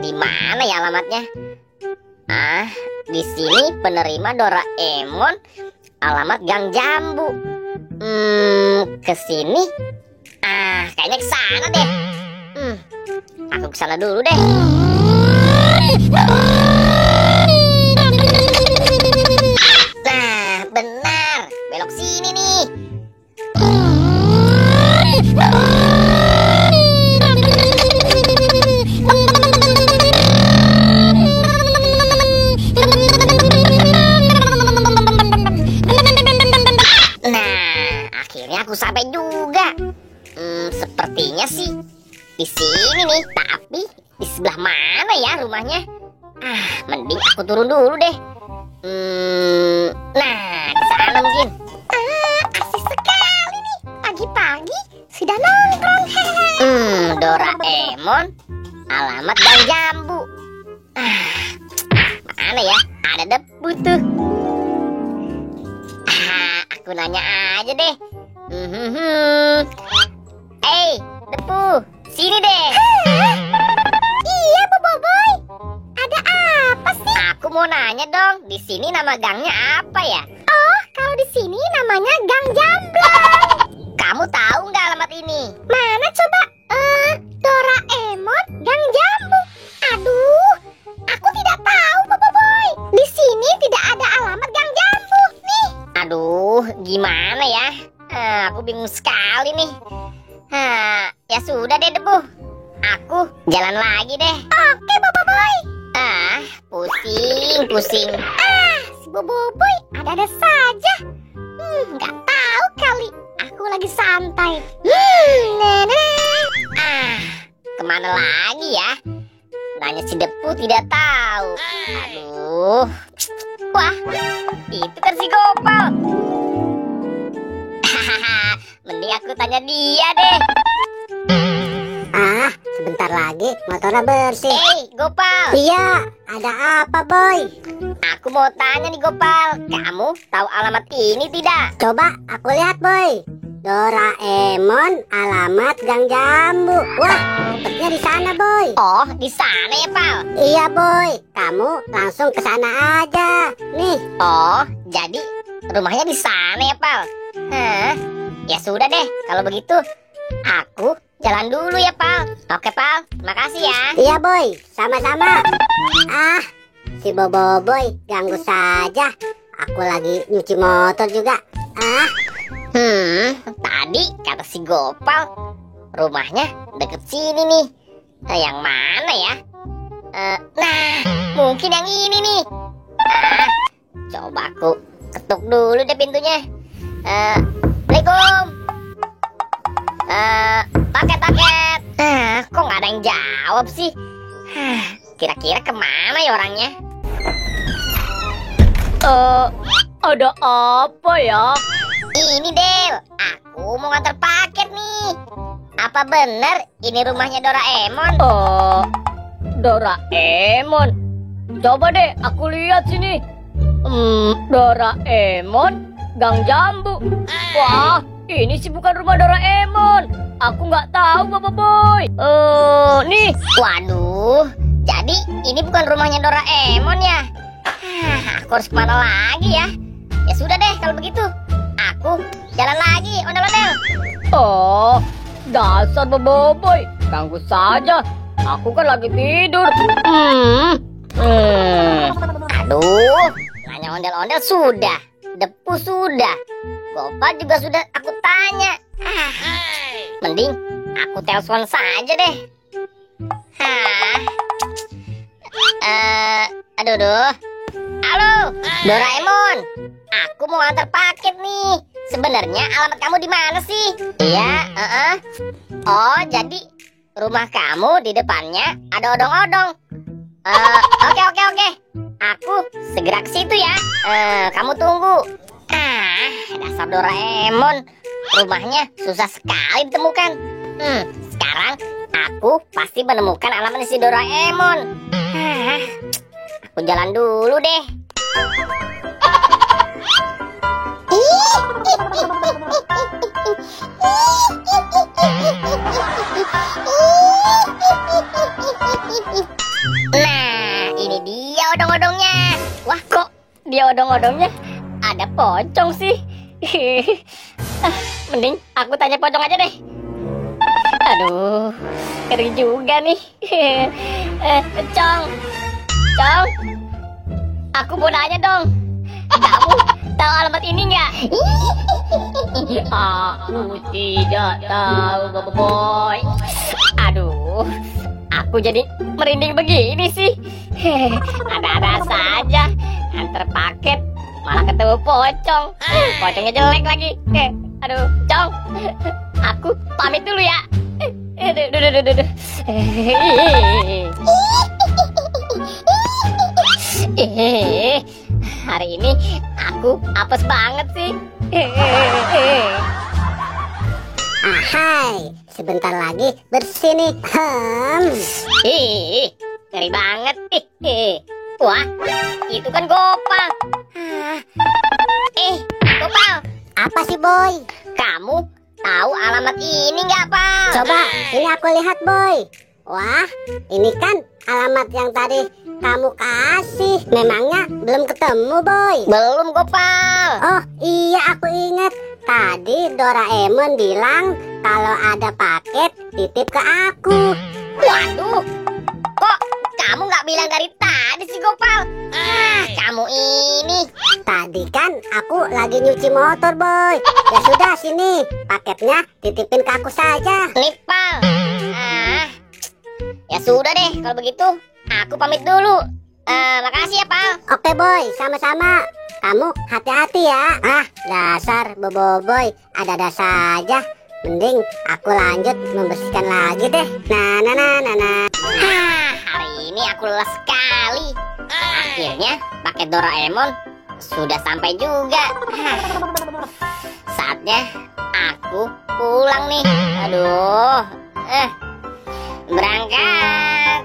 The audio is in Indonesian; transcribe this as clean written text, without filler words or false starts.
Di mana ya alamatnya? Di sini penerima Doraemon, alamat Gang Jambu. Ke sini. Kayaknya ke sana deh. Aku ke sana dulu deh. Nah, benar. Belok sini nih. Aku sampai juga. Sepertinya sih di sini nih, tapi di sebelah mana ya rumahnya? Mending aku turun dulu deh. Nah, di sana mungkin. Asik sekali nih, pagi-pagi sudah nongkrong. Doraemon, alamat Gang Jambu. Mana ya? Ada debu tuh. Aku nanya aja deh. Debu, sini deh. Iya, Boboiboy. Ada apa sih? Aku mau nanya dong, di sini nama gangnya apa ya? Oh, kalau di sini namanya Gang Jamblang. Kamu tahu nggak alamat ini? Mana coba? Doraemon Gang Jambu. Aduh, aku tidak tahu, Boboiboy. Di sini tidak ada alamat Gang Jambu nih. Aduh, gimana ya? Aku bingung sekali nih. Ya sudah deh, Debu. Aku jalan lagi deh. Oke, Boboiboy. Pusing. Si Boboiboy ada-ada saja. Nggak tahu kali. Aku lagi santai. Kemana lagi ya? Nanya si Debu tidak tahu. Aduh. Wah, itu kan si Gopal. Mending aku tanya dia deh. Sebentar lagi motornya bersih. Gopal. Iya, ada apa, Boy? Aku mau tanya nih, Gopal. Kamu tahu alamat ini tidak? Coba aku lihat, Boy. Doraemon, alamat Gang Jambu. Wah, sepertinya di sana, Boy. Oh, di sana ya, Pal? Iya, Boy. Kamu langsung ke sana aja. Nih. Oh, jadi rumahnya di sana ya, Pal? Ya sudah deh, kalau begitu aku jalan dulu ya, Pal. Oke, Pal. Makasih ya. Iya, Boy. Sama-sama. Si Boboiboy ganggu saja. Aku lagi nyuci motor juga. Tadi kata si Gopal rumahnya deket sini nih. Yang mana ya? Nah, mungkin yang ini nih. Coba aku ketuk dulu deh pintunya. Assalamualaikum. Paket. Kok nggak ada yang jawab sih? Kira-kira kemana ya orangnya? Ada apa ya? Ini Del, aku mau ngantar paket nih. Apa bener ini rumahnya Doraemon? Doraemon. Coba deh aku lihat sini. Doraemon, Gang Jambu. Wah, ini sih bukan rumah Doraemon. Aku nggak tahu, Boboiboy. Nih. Waduh, jadi ini bukan rumahnya Doraemon ya? Aku harus kemana lagi ya? Ya sudah deh kalau begitu. Aku jalan lagi, ondel-ondel. Oh, dasar Boboiboy. Ganggu saja. Aku kan lagi tidur. Aduh, nanya ondel-ondel sudah. Debu sudah. Gopal juga sudah aku tanya. Mending aku telepon saja deh. Aduh. Halo, Doraemon. Aku mau antar paket nih. Sebenarnya alamat kamu di mana sih? Iya, Oh, jadi rumah kamu di depannya ada odong-odong. Oke. Aku segera ke situ ya. Kamu tunggu. Dasar Doraemon. Rumahnya susah sekali ditemukan. Sekarang Aku pasti menemukan alamat si Doraemon. Aku jalan dulu deh. Nah, ini dia odong-odongnya. Wah, kok dia odong-odongnya ada pocong sih? Mending aku tanya pocong aja deh. Aduh, ngeri juga nih. Cong, Cong, aku mau nanya dong. Kamu tahu alamat ini nggak? Aku tidak tahu, Boboiboy. Aduh, aku jadi merinding begini sih. Ada-ada saja, antar paket malah ketemu pocong. Pocongnya jelek lagi. Aduh, Cong, aku pamit dulu ya. Aduh. Hari ini aku apes banget sih. Ahai, sebentar lagi bersih nih. Ngeri banget. Wah, itu kan Gopal. Gopal, Apa sih, Boy? kamu tahu alamat ini nggak, Pal? Coba, ini aku lihat, Boy. Wah, ini kan alamat yang tadi kamu kasih. Memangnya belum ketemu, Boy? Belum, Gopal. Oh, iya aku ingat. Tadi Doraemon bilang kalau ada paket titip ke aku. Waduh, kok kamu nggak bilang dari tadi sih, Gopal? Kamu ini. Tadi kan aku lagi nyuci motor, Boy. Ya sudah, sini. Paketnya titipin ke aku saja. Nih, Pal. Ya sudah deh, kalau begitu aku pamit dulu. Makasih ya, Pal. Oke, Boy. Sama-sama. Kamu hati-hati ya. Dasar Boboiboy. Ada-ada saja. Mending aku lanjut membersihkan lagi deh. Nah. Hari ini aku lelah sekali. Akhirnya paket Doraemon sudah sampai juga. Saatnya aku pulang nih. Aduh. Berangkat.